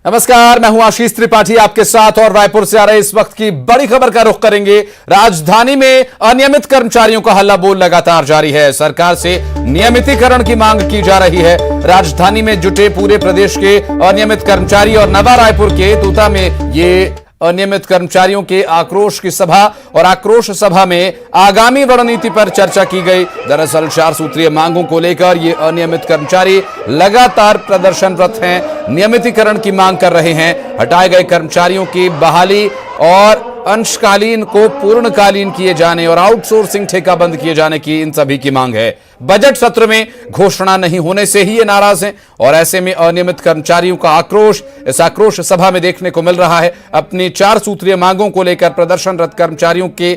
नमस्कार, मैं हूं आशीष त्रिपाठी आपके साथ और रायपुर से आ रहे इस वक्त की बड़ी खबर का रुख करेंगे। राजधानी में अनियमित कर्मचारियों का हल्ला बोल लगातार जारी है। सरकार से नियमितीकरण की मांग की जा रही है। राजधानी में जुटे पूरे प्रदेश के अनियमित कर्मचारी और नवा रायपुर के तूता में ये अनियमित कर्मचारियों के आक्रोश की सभा और आक्रोश सभा में आगामी रणनीति पर चर्चा की गई। दरअसल 4 सूत्रीय मांगों को लेकर ये अनियमित कर्मचारी लगातार प्रदर्शनरत हैं, नियमितीकरण की मांग कर रहे हैं। हटाए गए कर्मचारियों की बहाली और अंशकालीन को पूर्णकालीन किए जाने और आउटसोर्सिंग ठेका बंद किए जाने की इन सभी की मांग है। बजट सत्र में घोषणा नहीं होने से ही ये नाराज हैं और ऐसे में अनियमित कर्मचारियों का आक्रोश इस आक्रोश सभा में देखने को मिल रहा है। अपनी 4 सूत्रीय मांगों को लेकर प्रदर्शनरत कर्मचारियों के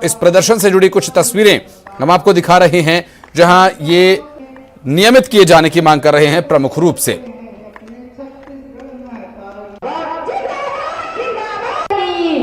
इस प्रदर्शन से जुड़ी कुछ तस्वीरें हम आपको दिखा रहे हैं, जहां ये नियमित किए जाने की मांग कर रहे हैं प्रमुख रूप से।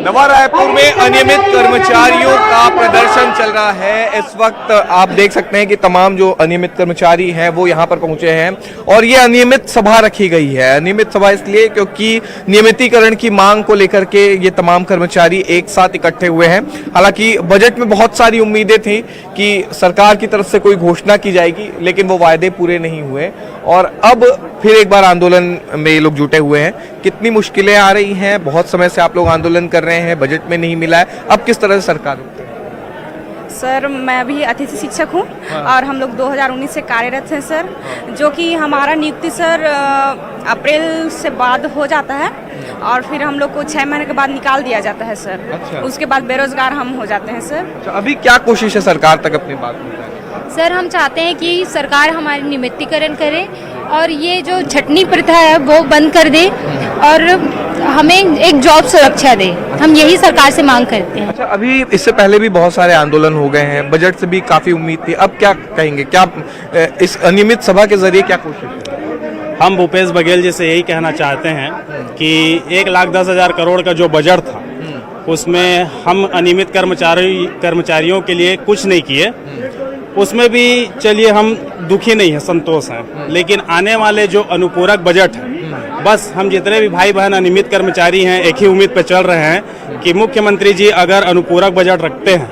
नवा रायपुर में अनियमित कर्मचारियों का प्रदर्शन चल रहा है। इस वक्त आप देख सकते हैं कि तमाम जो अनियमित कर्मचारी हैं वो यहाँ पर पहुंचे हैं और ये अनियमित सभा रखी गई है। अनियमित सभा इसलिए क्योंकि नियमितीकरण की मांग को लेकर के ये तमाम कर्मचारी एक साथ इकट्ठे हुए हैं। हालांकि बजट में बहुत सारी उम्मीदें थी कि सरकार की तरफ से कोई घोषणा की जाएगी, लेकिन वो वायदे पूरे नहीं हुए और अब फिर एक बार आंदोलन में ये लोग जुटे हुए हैं। कितनी मुश्किलें आ रही हैं, बहुत समय से आप लोग आंदोलन कर रहे हैं, बजट में नहीं मिला है, अब किस तरह से सरकार रुकती है? सर, मैं भी अतिथि शिक्षक हूँ और हम लोग 2019 से कार्यरत हैं सर, जो कि हमारा नियुक्ति सर अप्रैल से बाद हो जाता है और फिर हम लोग को 6 महीने के बाद निकाल दिया जाता है सर। अच्छा। उसके बाद बेरोजगार हम हो जाते हैं सर। अच्छा, अभी क्या कोशिश है सरकार तक अपनी बात पहुंचाने? सर, हम चाहते हैं कि सरकार हमारी नियमितीकरण करे और ये जो छटनी प्रथा है वो बंद कर दे और हमें एक जॉब सुरक्षा दे। हम यही सरकार से मांग करते हैं। अच्छा, अभी इससे पहले भी बहुत सारे आंदोलन हो गए हैं, बजट से भी काफी उम्मीद थी, अब क्या कहेंगे? क्या इस अनियमित सभा के जरिए क्या कोशिश है? हम भूपेश बघेल जी से यही कहना चाहते हैं कि 1,10,000 करोड़ का जो बजट था उसमें हम अनियमित कर्मचारियों के लिए कुछ नहीं किए। उसमें भी चलिए हम दुखी नहीं है, संतोष हैं, लेकिन आने वाले जो अनुपूरक बजट है, बस हम जितने भी भाई बहन अनियमित कर्मचारी हैं एक ही उम्मीद पर चल रहे हैं कि मुख्यमंत्री जी अगर अनुपूरक बजट रखते हैं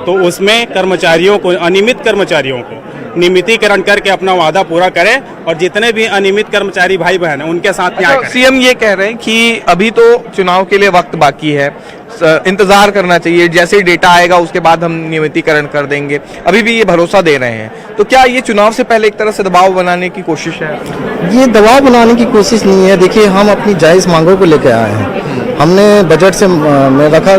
तो उसमें कर्मचारियों को, अनियमित कर्मचारियों को नियमितीकरण करके अपना वादा पूरा करें और जितने भी अनियमित कर्मचारी भाई बहन हैं उनके साथ न्याय करें। सीएम ये कह रहे हैं कि अभी तो चुनाव के लिए वक्त बाकी है, इंतजार करना चाहिए, जैसे ही डेटा आएगा उसके बाद हम नियमितीकरण कर देंगे, अभी भी ये भरोसा दे रहे हैं। तो क्या ये चुनाव से पहले एक तरह से दबाव बनाने की कोशिश है? ये दबाव बनाने की कोशिश नहीं है। देखिए, हम अपनी जायज़ मांगों को लेकर आए हैं। हमने बजट से में रखा,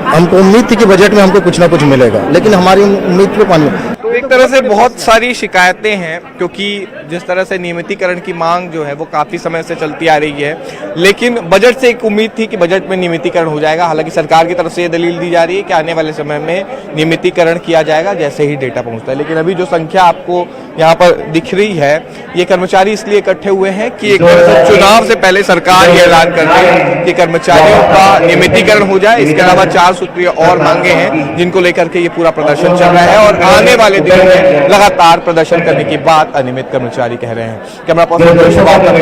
हमको उम्मीद थी कि बजट में हमको कुछ ना कुछ मिलेगा, लेकिन हमारी उम्मीद पे पानी। तो एक तरह से बहुत सारी शिकायतें हैं, क्योंकि जिस तरह से नियमितीकरण की मांग जो है वो काफ़ी समय से चलती आ रही है, लेकिन बजट से एक उम्मीद थी कि बजट में नियमितीकरण हो जाएगा। हालांकि सरकार की तरफ से ये दलील दी जा रही है कि आने वाले समय में नियमितीकरण किया जाएगा जैसे ही डेटा पहुंचता है। लेकिन अभी जो संख्या आपको यहाँ पर दिख रही है, ये कर्मचारी इसलिए इकट्ठे हुए हैं कि एक तरह से चुनाव से पहले सरकार ये ऐलान कर रही है कि कर्मचारियों का नियमितीकरण हो जाए। इसके अलावा 4 सूत्रीय और मांगे हैं जिनको लेकर के ये पूरा प्रदर्शन चल रहा है और आने वाले दिनों में लगातार प्रदर्शन करने की बात अनियमित कर्मचारी कह रहे हैं। कैमरा पर्सन के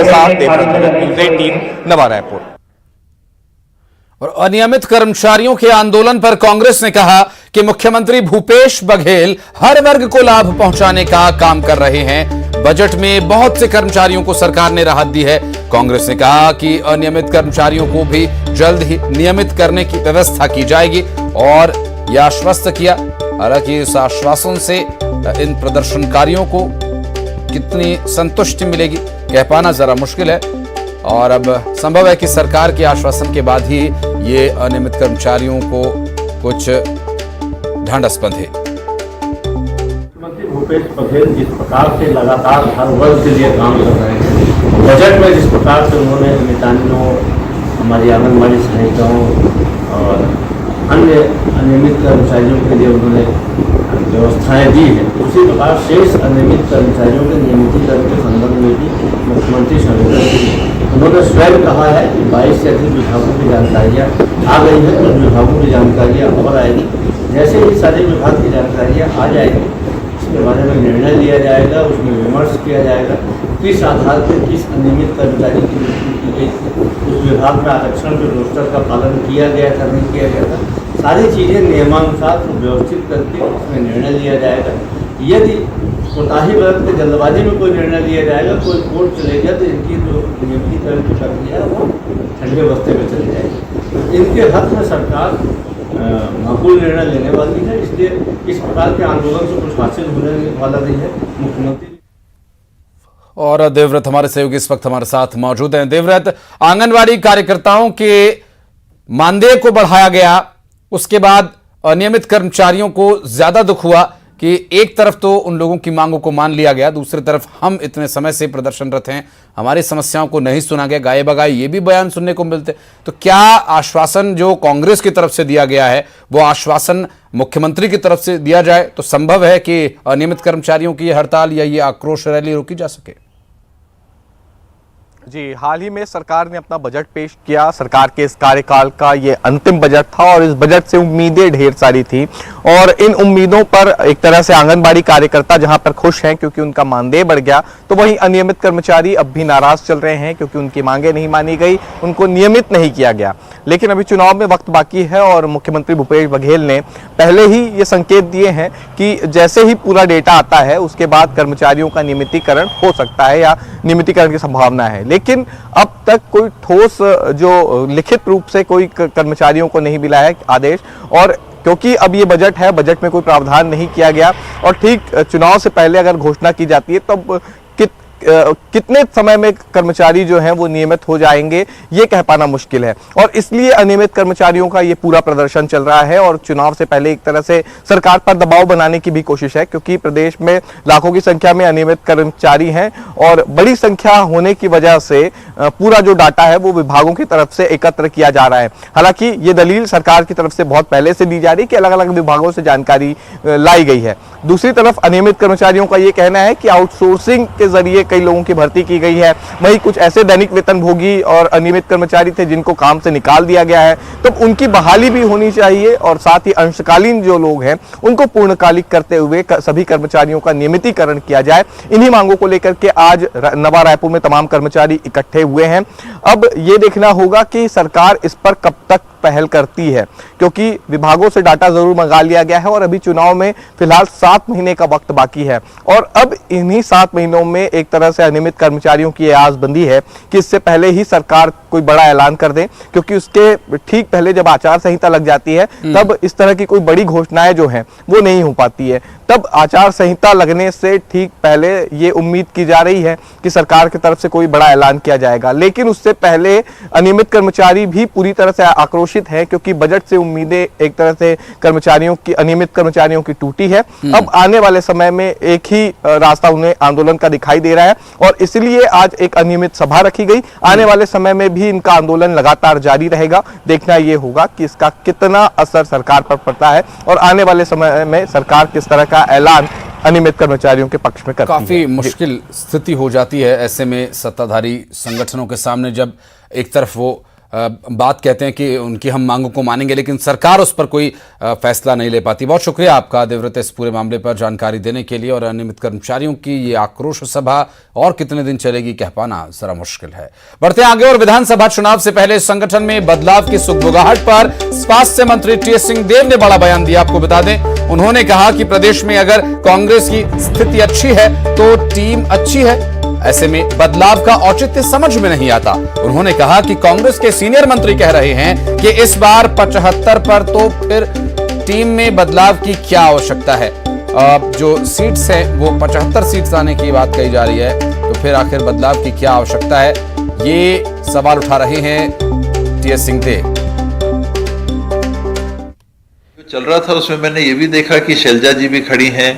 साथ न्यूज़ 18 नवा रायपुर। और अनियमित कर्मचारियों के आंदोलन पर कांग्रेस ने कहा कि मुख्यमंत्री भूपेश बघेल हर वर्ग को लाभ पहुंचाने का काम कर रहे हैं। बजट में बहुत से कर्मचारियों को सरकार ने राहत दी है। कांग्रेस ने कहा कि अनियमित कर्मचारियों को भी जल्द ही नियमित करने की व्यवस्था की जाएगी और यह आश्वस्त किया। हालांकि इस आश्वासन से इन प्रदर्शनकारियों को कितनी संतुष्टि मिलेगी कह पाना जरा मुश्किल है और अब संभव है कि सरकार के आश्वासन के बाद ही ये अनियमित कर्मचारियों को कुछ ढांढस बंधे। मुख्यमंत्री भूपेश बघेल जिस प्रकार से लगातार हर वर्ग के लिए काम कर रहे हैं, बजट में जिस प्रकार से उन्होंने मितानियों, हमारी आंगनबाड़ी सहायिकाओं और अन्य अनियमित कर्मचारियों के लिए उन्होंने व्यवस्थाएं दी हैं, उसी प्रकार शेष अनियमित कर्मचारियों के नियमितीकरण के संदर्भ में भी मुख्यमंत्री संवेदन की उन्होंने स्वयं कहा है कि 22 से अधिक विभागों की जानकारियाँ आ गई हैं, तो विभागों की जानकारियाँ और आएगी। जैसे ही सारे विभाग की जानकारियाँ आ जाएगी, इसके बारे में निर्णय लिया जाएगा, उसमें विमर्श किया जाएगा, किस आधार पर किस अनियमित कर्मचारी की नियुक्ति की गई थी, उस विभाग में आरक्षण के रोस्टर का पालन किया गया था नहीं किया गया था, सारी चीज़ें नियमानुसार व्यवस्थित करके उसमें निर्णय लिया जाएगा। यदि कोताही बरत के जल्दबाजी में कोई निर्णय लिया जाएगा, कोई कोर्ट चले गया, तो इनकी जो नियमितीकरण की प्रक्रिया है वो ठंडे बस्ते में चली जाएगी। तो इनके हक में सरकार माकूल निर्णय लेने वाली है, इसलिए इस प्रकार के आंदोलन से कुछ हासिल होने वाला नहीं है। मुख्यमंत्री और देवव्रत हमारे सहयोगी इस वक्त हमारे साथ मौजूद हैं। देवव्रत, आंगनवाड़ी कार्यकर्ताओं के मानदेय को बढ़ाया गया, उसके बाद अनियमित कर्मचारियों को ज्यादा दुख हुआ कि एक तरफ तो उन लोगों की मांगों को मान लिया गया, दूसरी तरफ हम इतने समय से प्रदर्शनरत हैं, हमारी समस्याओं को नहीं सुना गया, गाये बगाए ये भी बयान सुनने को मिलते। तो क्या आश्वासन जो कांग्रेस की तरफ से दिया गया है वो आश्वासन मुख्यमंत्री की तरफ से दिया जाए तो संभव है कि अनियमित कर्मचारियों की हड़ताल या ये आक्रोश रैली रोकी जा सके? जी, हाल ही में सरकार ने अपना बजट पेश किया। सरकार के इस कार्यकाल का ये अंतिम बजट था और इस बजट से उम्मीदें ढेर सारी थी और इन उम्मीदों पर एक तरह से आंगनबाड़ी कार्यकर्ता जहां पर खुश हैं क्योंकि उनका मानदेय बढ़ गया, तो वहीं अनियमित कर्मचारी अब भी नाराज चल रहे हैं क्योंकि उनकी मांगें नहीं मानी गई, उनको नियमित नहीं किया गया। लेकिन अभी चुनाव में वक्त बाकी है और मुख्यमंत्री भूपेश बघेल ने पहले ही ये संकेत दिए हैं कि जैसे ही पूरा डेटा आता है उसके बाद कर्मचारियों का नियमितीकरण हो सकता है या नियमितीकरण की संभावना है। लेकिन अब तक कोई ठोस जो लिखित रूप से कोई कर्मचारियों को नहीं मिला है आदेश, और क्योंकि अब ये बजट है, बजट में कोई प्रावधान नहीं किया गया और ठीक चुनाव से पहले अगर घोषणा की जाती है तब कितने समय में कर्मचारी जो हैं वो नियमित हो जाएंगे ये कह पाना मुश्किल है और इसलिए अनियमित कर्मचारियों का ये पूरा प्रदर्शन चल रहा है और चुनाव से पहले एक तरह से सरकार पर दबाव बनाने की भी कोशिश है क्योंकि प्रदेश में लाखों की संख्या में अनियमित कर्मचारी हैं और बड़ी संख्या होने की वजह से पूरा जो डाटा है वो विभागों की तरफ से एकत्र किया जा रहा है। हालांकि ये दलील सरकार की तरफ से बहुत पहले से दी जा रही है कि अलग अलग विभागों से जानकारी लाई गई है। दूसरी तरफ अनियमित कर्मचारियों का ये कहना है कि आउटसोर्सिंग के जरिए कई लोगों की भर्ती की गई है, वहीं कुछ ऐसे दैनिक वेतनभोगी और अनियमित कर्मचारी थे जिनको काम से निकाल दिया गया है, तो उनकी बहाली भी होनी चाहिए और साथ ही अंशकालीन जो लोग हैं उनको पूर्णकालिक करते हुए सभी कर्मचारियों का नियमितीकरण किया जाए। इन्हीं मांगों को लेकर के आज नवा रायपुर में तमाम कर्मचारी इकट्ठे हुए हैं। अब ये देखना होगा कि सरकार इस पर कब तक पहल करती है क्योंकि विभागों से डाटा जरूर मंगा लिया गया है और अभी चुनाव में फिलहाल 7 महीने का वक्त बाकी है और अब इन्हीं 7 महीनों में एक तरह से अनियमित कर्मचारियों की आसबंदी है कि इससे पहले ही सरकार कोई बड़ा ऐलान कर दे क्योंकि उसके ठीक पहले जब आचार संहिता लग जाती है तब इस तरह की कोई बड़ी घोषणाएं जो हैं वो नहीं हो पाती है। तब आचार संहिता लगने से ठीक पहले ये उम्मीद की जा रही है कि सरकार की तरफ से कोई बड़ा ऐलान किया जाएगा, लेकिन उससे पहले अनियमित कर्मचारी भी पूरी तरह से आक्रोशित है क्योंकि बजट से उम्मीदें एक तरह से अनियमित कर्मचारियों की टूटी है। अब आने वाले समय में एक ही रास्ता उन्हें आंदोलन का दिखाई दे रहा है और इसलिए आज एक अनियमित सभा रखी गई। आने वाले समय में भी इनका आंदोलन लगातार जारी रहेगा। देखना यह होगा कि इसका कितना असर सरकार पर पड़ता है और आने वाले समय में सरकार किस तरह का ऐलान अनियमित कर्मचारियों के पक्ष में करती है। काफी मुश्किल स्थिति हो जाती है ऐसे में सत्ताधारी संगठनों के सामने जब एक तरफ वो बात कहते हैं कि उनकी हम मांगों को मानेंगे लेकिन सरकार उस पर कोई फैसला नहीं ले पाती। बहुत शुक्रिया आपका देवव्रत इस पूरे मामले पर जानकारी देने के लिए। और अनियमित कर्मचारियों की ये आक्रोश सभा और कितने दिन चलेगी कह पाना जरा मुश्किल है। बढ़ते आगे और विधानसभा चुनाव से पहले संगठन में बदलाव की सुगबुगाहट पर स्वास्थ्य मंत्री टी.एस. सिंहदेव ने बड़ा बयान दिया। आपको बता दें, उन्होंने कहा कि प्रदेश में अगर कांग्रेस की स्थिति अच्छी है तो टीम अच्छी है, ऐसे में बदलाव का औचित्य समझ में नहीं आता। उन्होंने कहा कि कांग्रेस के सीनियर मंत्री कह रहे हैं कि इस बार 75 पर तो फिर टीम में बदलाव की क्या आवश्यकता है। जो सीट्स हैं वो 75 सीट्स आने की बात कही जा रही है, तो फिर आखिर बदलाव की क्या आवश्यकता है, ये सवाल उठा रहे हैं टी.एस. सिंहदेव। चल रहा था उसमें मैंने ये भी देखा कि शैलजा जी भी खड़ी हैं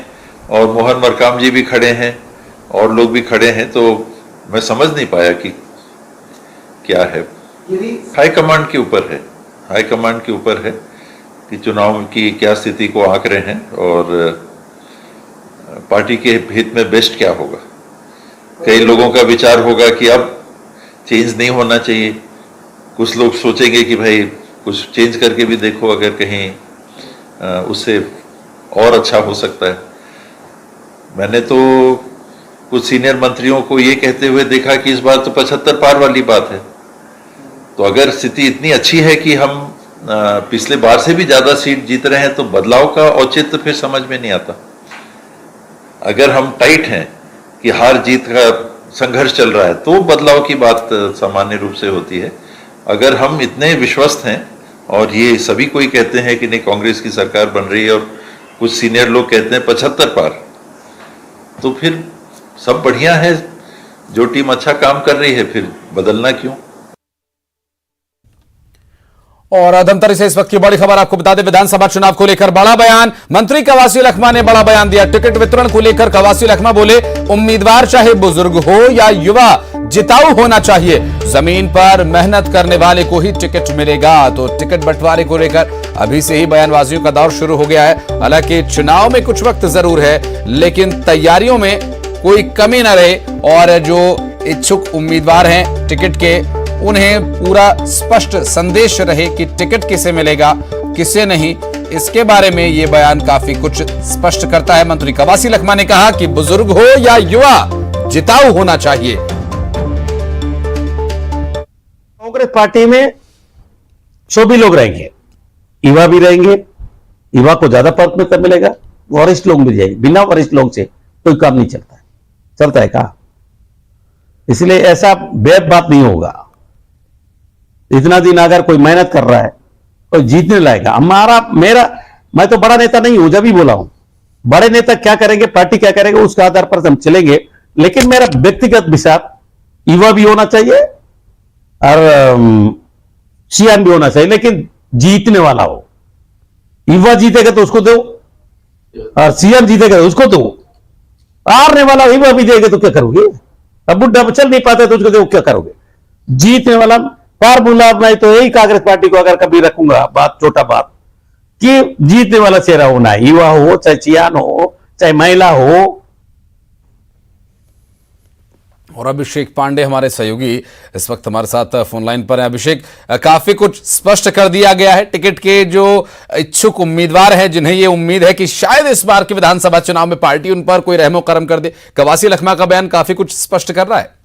और मोहन मरकाम जी भी खड़े हैं और लोग भी खड़े हैं, तो मैं समझ नहीं पाया कि क्या है। हाईकमांड के ऊपर है, हाईकमांड के ऊपर है कि चुनाव की क्या स्थिति को आंक रहे हैं और पार्टी के हित में बेस्ट क्या होगा। कई लोगों का विचार होगा कि अब चेंज नहीं होना चाहिए, कुछ लोग सोचेंगे कि भाई कुछ चेंज करके भी देखो, अगर कहीं उससे और अच्छा हो सकता है। मैंने तो कुछ सीनियर मंत्रियों को ये कहते हुए देखा कि इस बार तो 75 पार वाली बात है, तो अगर स्थिति इतनी अच्छी है कि हम पिछले बार से भी ज्यादा सीट जीत रहे हैं तो बदलाव का औचित्य फिर समझ में नहीं आता। अगर हम टाइट हैं कि हार जीत का संघर्ष चल रहा है तो बदलाव की बात सामान्य रूप से होती है। अगर हम इतने विश्वस्त हैं और ये सभी कोई कहते हैं कि नहीं कांग्रेस की सरकार बन रही है और कुछ सीनियर लोग कहते हैं 75 पार, तो फिर सब बढ़िया है। जो टीम अच्छा काम कर रही है फिर बदलना क्यों। और धमतरी से इस वक्त की बड़ी खबर आपको बता दें, विधानसभा चुनाव को लेकर बड़ा बयान। मंत्री कवासी लखमा ने बड़ा बयान दिया। टिकट वितरण को लेकर कवासी लखमा बोले, उम्मीदवार चाहे बुजुर्ग हो या युवा जिताऊ होना चाहिए, जमीन पर मेहनत करने वाले को ही टिकट मिलेगा। तो टिकट बंटवारे को लेकर अभी से ही बयानबाजियों का दौर शुरू हो गया है। हालांकि चुनाव में कुछ वक्त जरूर है, लेकिन तैयारियों में कोई कमी न रहे और जो इच्छुक उम्मीदवार हैं टिकट के, उन्हें पूरा स्पष्ट संदेश रहे कि टिकट किसे मिलेगा किसे नहीं। इसके बारे में यह बयान काफी कुछ स्पष्ट करता है। मंत्री कवासी लखमा ने कहा कि बुजुर्ग हो या युवा जिताऊ होना चाहिए। कांग्रेस पार्टी में सभी लोग रहेंगे, युवा भी रहेंगे, युवा को ज्यादा प्राथमिकता मिलेगा, वरिष्ठ लोग भी जाएंगे। बिना वरिष्ठ लोग से कोई काम नहीं चलता है, चलता है कहा। इसलिए ऐसा बेब बात नहीं होगा। इतना दिन अगर कोई मेहनत कर रहा है कोई जीतने लाएगा। मैं तो बड़ा नेता नहीं हूं, जब भी बोला हूं बड़े नेता क्या करेंगे, पार्टी क्या करेंगे उसके आधार पर हम चलेंगे। लेकिन मेरा व्यक्तिगत विचार युवा भी होना चाहिए और सीएम भी होना चाहिए, लेकिन जीतने वाला हो। युवा जीतेगा तो उसको दो और सीएम जीतेगा तो उसको दो। हारने वाला युवा भी देगा तो क्या करोगे? अब बुढ़ा चल नहीं पाता तो उसको दो, क्या करोगे? जीतने वाला फार्मूला मैं तो यही कांग्रेस पार्टी को अगर कभी रखूंगा बात, छोटा बात, कि जीतने वाला चेहरा होना है। युवा हो चाहे चियान हो चाहे महिला हो। और अभिषेक पांडे हमारे सहयोगी इस वक्त हमारे साथ फोन लाइन पर हैं। अभिषेक, काफी कुछ स्पष्ट कर दिया गया है। टिकट के जो इच्छुक उम्मीदवार हैं जिन्हें ये उम्मीद है कि शायद इस बार के विधानसभा चुनाव में पार्टी उन पर कोई रहमो करम कर दे, कवासी लखमा का बयान काफी कुछ स्पष्ट कर रहा है।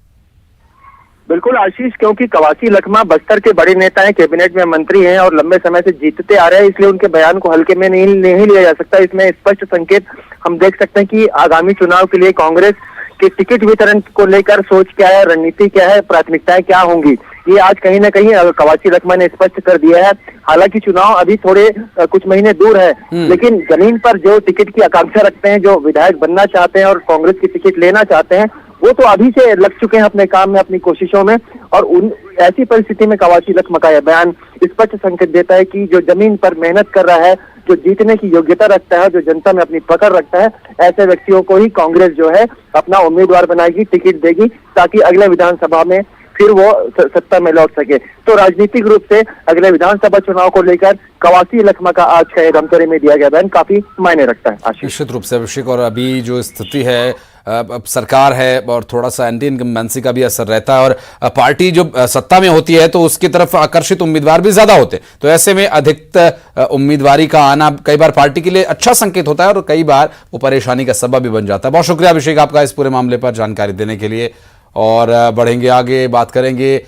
बिल्कुल आशीष, क्योंकि कवासी लखमा बस्तर के बड़े नेता हैं, कैबिनेट में मंत्री हैं और लंबे समय से जीतते आ रहे हैं, इसलिए उनके बयान को हल्के में नहीं लिया जा सकता। इसमें स्पष्ट संकेत हम देख सकते हैं कि आगामी चुनाव के लिए कांग्रेस के टिकट वितरण को लेकर सोच क्या है, रणनीति क्या है, प्राथमिकताएं क्या होंगी, ये आज कहीं ना कहीं कवासी लखमा ने स्पष्ट कर दिया है। हालांकि चुनाव अभी थोड़े कुछ महीने दूर है, लेकिन जमीन पर जो टिकट की आकांक्षा रखते हैं, जो विधायक बनना चाहते हैं और कांग्रेस की टिकट लेना चाहते हैं, वो तो अभी से लग चुके हैं अपने काम में, अपनी कोशिशों में। और ऐसी परिस्थिति में कवासी लखमा का यह बयान स्पष्ट संकेत देता है कि जो जमीन पर मेहनत कर रहा है, जो जीतने की योग्यता रखता है, जो जनता में अपनी पकड़ रखता है, ऐसे व्यक्तियों को ही कांग्रेस जो है अपना उम्मीदवार बनाएगी, टिकट देगी, ताकि अगले विधानसभा में फिर वो सत्ता में लौट सके। तो राजनीतिक रूप से अगले विधानसभा चुनाव को लेकर कवासी लखमा का आज का धमतरी में दिया गया बयान काफी मायने रखता है। निश्चित रूप से अभिषेक, और अभी जो स्थिति है, अब सरकार है और थोड़ा सा एंटी इनकम्बेंसी का भी असर रहता है, और पार्टी जो सत्ता में होती है तो उसकी तरफ आकर्षित उम्मीदवार भी ज्यादा होते हैं। तो ऐसे में अधिक उम्मीदवारी का आना कई बार पार्टी के लिए अच्छा संकेत होता है और कई बार वो परेशानी का सबब भी बन जाता है। बहुत शुक्रिया अभिषेक आपका इस पूरे मामले पर जानकारी देने के लिए। और बढ़ेंगे आगे, बात करेंगे।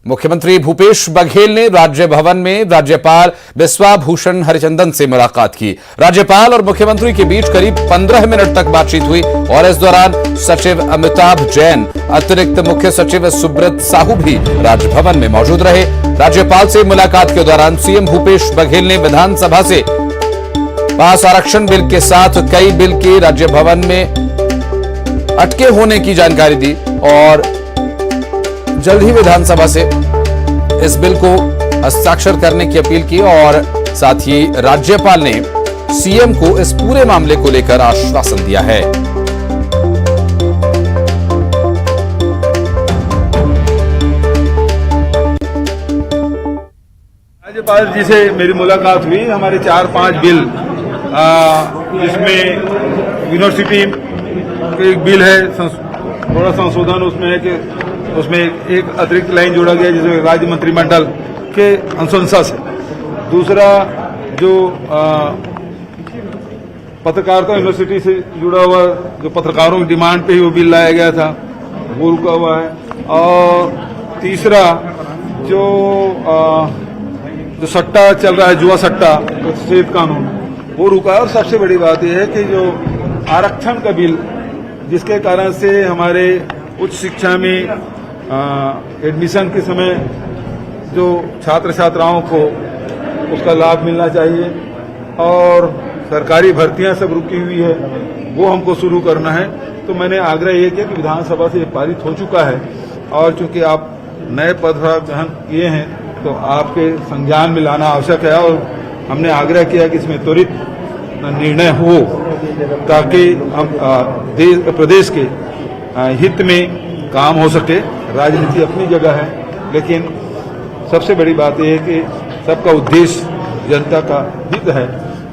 मुख्यमंत्री भूपेश बघेल ने राज्य भवन में राज्यपाल बिस्वाभूषण हरिचंदन से मुलाकात की। राज्यपाल और मुख्यमंत्री के बीच करीब 15 मिनट तक बातचीत हुई और इस दौरान सचिव अमिताभ जैन, अतिरिक्त मुख्य सचिव सुब्रत साहू भी राजभवन में मौजूद रहे। राज्यपाल से मुलाकात के दौरान सीएम भूपेश बघेल ने विधानसभा से पास आरक्षण बिल के साथ कई बिल के राज्य भवन में अटके होने की जानकारी दी और जल्द ही विधानसभा से इस बिल को हस्ताक्षर करने की अपील की। और साथ ही राज्यपाल ने सीएम को इस पूरे मामले को लेकर आश्वासन दिया है। राज्यपाल जी से मेरी मुलाकात हुई। हमारे 4-5 बिल, जिसमें यूनिवर्सिटी एक बिल है, थोड़ा संशोधन उसमें है कि उसमें एक अतिरिक्त लाइन जोड़ा गया जिसमें राज्य मंत्रिमंडल के अनुशंसा से। दूसरा जो पत्रकारिता यूनिवर्सिटी से जुड़ा हुआ जो पत्रकारों की डिमांड पे ही वो बिल लाया गया था, वो रुका हुआ है। और तीसरा जो सट्टा चल रहा है, जुआ सट्टा प्रतिषेध कानून, वो रुका है। और सबसे बड़ी बात यह है कि जो आरक्षण का बिल, जिसके कारण से हमारे उच्च शिक्षा में एडमिशन के समय जो छात्र छात्राओं को उसका लाभ मिलना चाहिए, और सरकारी भर्तियां सब रुकी हुई है, वो हमको शुरू करना है। तो मैंने आग्रह ये किया कि विधानसभा से ये पारित हो चुका है, और चूंकि आप नए पदभार ग्रहण किए हैं तो आपके संज्ञान में लाना आवश्यक है। और हमने आग्रह किया कि इसमें त्वरित निर्णय हो, ताकि हम प्रदेश के हित में काम हो सके। राजनीति अपनी जगह है, लेकिन सबसे बड़ी बात यह है कि सबका उद्देश्य जनता का हित है,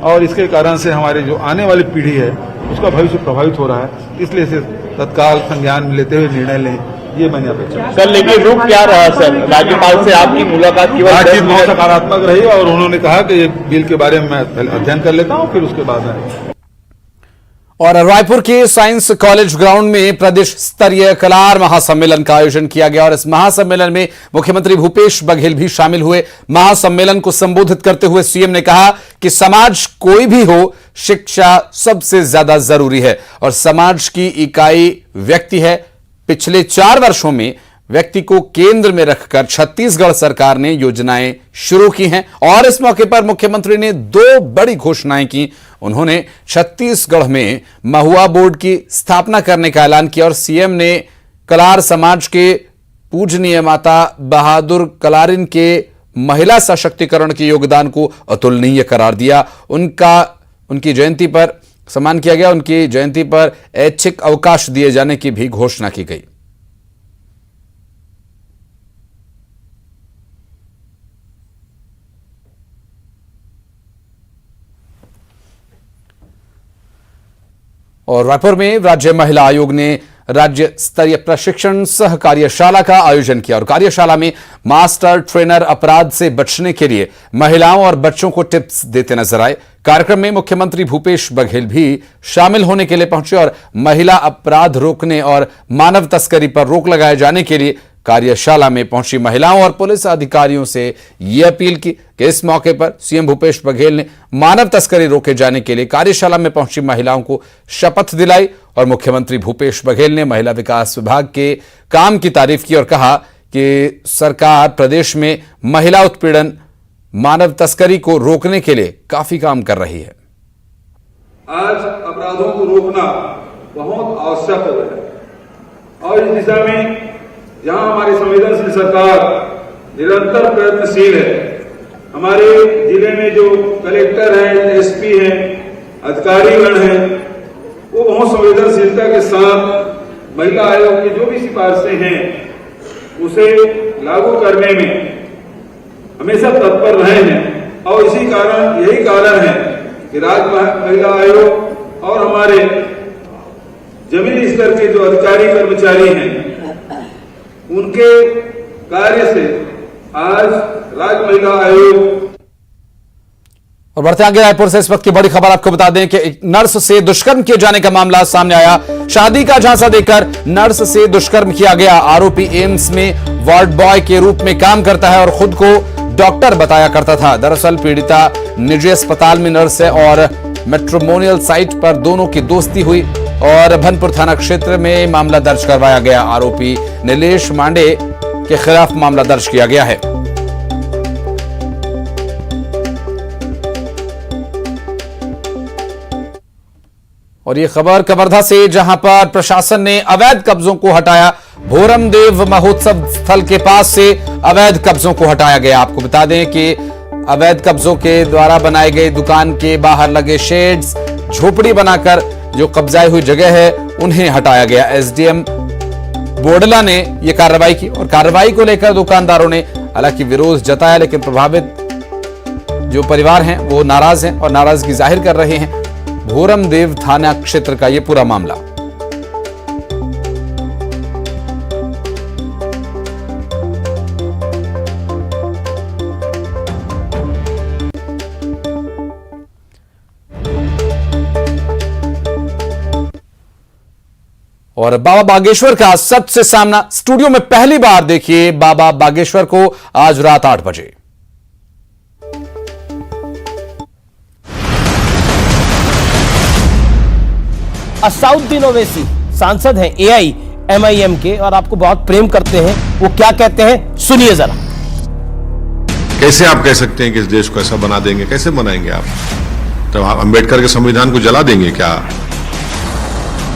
और इसके कारण से हमारे जो आने वाली पीढ़ी है उसका भविष्य प्रभावित हो रहा है। इसलिए इसे तत्काल संज्ञान में लेते हुए निर्णय लें, ये मैंने अपेक्षा। सर, लेकिन रुक क्या रहा सर? राज्यपाल से आपकी मुलाकात की बातचीत बहुत सकारात्मक रही, और उन्होंने कहा कि ये बिल के बारे में मैं अध्ययन कर लेता हूँ, फिर उसके बाद आए। और रायपुर के साइंस कॉलेज ग्राउंड में प्रदेश स्तरीय कलार महासम्मेलन का आयोजन किया गया, और इस महासम्मेलन में मुख्यमंत्री भूपेश बघेल भी शामिल हुए। महासम्मेलन को संबोधित करते हुए सीएम ने कहा कि समाज कोई भी हो, शिक्षा सबसे ज्यादा जरूरी है, और समाज की इकाई व्यक्ति है। पिछले 4 वर्षों में व्यक्ति को केंद्र में रखकर छत्तीसगढ़ सरकार ने योजनाएं शुरू की हैं, और इस मौके पर मुख्यमंत्री ने 2 बड़ी घोषणाएं की। उन्होंने छत्तीसगढ़ में महुआ बोर्ड की स्थापना करने का ऐलान किया, और सीएम ने कलार समाज के पूजनीय माता बहादुर कलारिन के महिला सशक्तिकरण के योगदान को अतुलनीय करार दिया। उनकी जयंती पर सम्मान किया गया। उनकी जयंती पर ऐच्छिक अवकाश दिए जाने की भी घोषणा की गई। और रायपुर में राज्य महिला आयोग ने राज्य स्तरीय प्रशिक्षण सह कार्यशाला का आयोजन किया, और कार्यशाला में मास्टर ट्रेनर अपराध से बचने के लिए महिलाओं और बच्चों को टिप्स देते नजर आए। कार्यक्रम में मुख्यमंत्री भूपेश बघेल भी शामिल होने के लिए पहुंचे, और महिला अपराध रोकने और मानव तस्करी पर रोक लगाए जाने के लिए कार्यशाला में पहुंची महिलाओं और पुलिस अधिकारियों से यह अपील की कि इस मौके पर सीएम भूपेश बघेल ने मानव तस्करी रोके जाने के लिए कार्यशाला में पहुंची महिलाओं को शपथ दिलाई। और मुख्यमंत्री भूपेश बघेल ने महिला विकास विभाग के काम की तारीफ की और कहा कि सरकार प्रदेश में महिला उत्पीड़न, मानव तस्करी को रोकने के लिए काफी काम कर रही है। आज अपराधों को रोकना बहुत आवश्यक हो गया है, और इस दिशा में जहां हमारी संवेदनशील सरकार निरंतर प्रयत्नशील है। हमारे जिले में जो कलेक्टर हैं, एसपी हैं, अधिकारीगण हैं, वो बहुत संवेदनशीलता के साथ महिला आयोग की जो भी सिफारिशें हैं उसे लागू करने में हमेशा तत्पर रहे हैं। और यही कारण है कि राज्य महिला आयोग और हमारे जमीनी स्तर के जो अधिकारी कर्मचारी हैं, उनके कार्य से आज राज्य महिला आयोग। और बढ़ते आगे रायपुर से इस वक्त की बड़ी खबर आपको बता दें कि एक नर्स से दुष्कर्म किए जाने का मामला सामने आया। शादी का झांसा देकर नर्स से दुष्कर्म किया गया। आरोपी एम्स में वार्ड बॉय के रूप में काम करता है और खुद को डॉक्टर बताया करता था। दरअसल पीड़िता निजी अस्पताल में नर्स है और मैट्रिमोनियल साइट पर दोनों की दोस्ती हुई और भनपुर थाना क्षेत्र में मामला दर्ज करवाया गया। आरोपी नीलेश मांडे के खिलाफ मामला दर्ज किया गया है। और ये खबर कवर्धा से, जहां पर प्रशासन ने अवैध कब्जों को हटाया। भोरम देव महोत्सव स्थल के पास से अवैध कब्जों को हटाया गया। आपको बता दें कि अवैध कब्जों के द्वारा बनाए गए दुकान के बाहर लगे शेड्स, झोपड़ी बनाकर जो कब्जाई हुई जगह है उन्हें हटाया गया। एसडीएम बोडला ने यह कार्रवाई की और कार्रवाई को लेकर दुकानदारों ने हालांकि विरोध जताया, लेकिन प्रभावित जो परिवार हैं वो नाराज हैं और नाराजगी जाहिर कर रहे हैं। भोरम देव थाना क्षेत्र का यह पूरा मामला। और बाबा बागेश्वर का सच से सामना स्टूडियो में पहली बार देखिए बाबा बागेश्वर को आज रात 8 बजे। असाउद्दीन ओवैसी सांसद हैं AIMIM के और आपको बहुत प्रेम करते हैं। वो क्या कहते हैं सुनिए जरा। कैसे आप कह सकते हैं कि इस देश को ऐसा बना देंगे? कैसे बनाएंगे आप? तो आप अम्बेडकर के संविधान को जला देंगे क्या?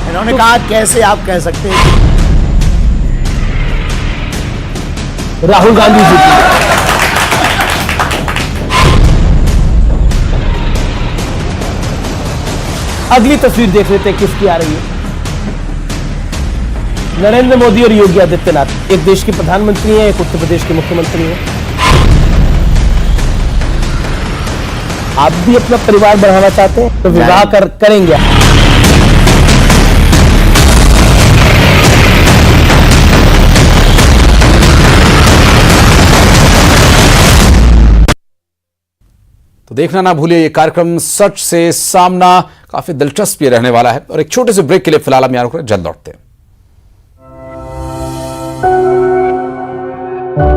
इन्होंने कहा कैसे आप कह सकते हैं राहुल गांधी जी की। अगली तस्वीर देख लेते हैं किसकी आ रही है। नरेंद्र मोदी और योगी आदित्यनाथ, एक देश के प्रधानमंत्री हैं, एक उत्तर प्रदेश के मुख्यमंत्री हैं। आप भी अपना परिवार बढ़ाना चाहते हैं तो विवाह करेंगे। तो देखना ना भूलिए ये कार्यक्रम सच से सामना, काफी दिलचस्प ये रहने वाला है। और एक छोटे से ब्रेक के लिए फिलहाल हम यहाँ रुक रहे हैं, जल्द लौटते हैं।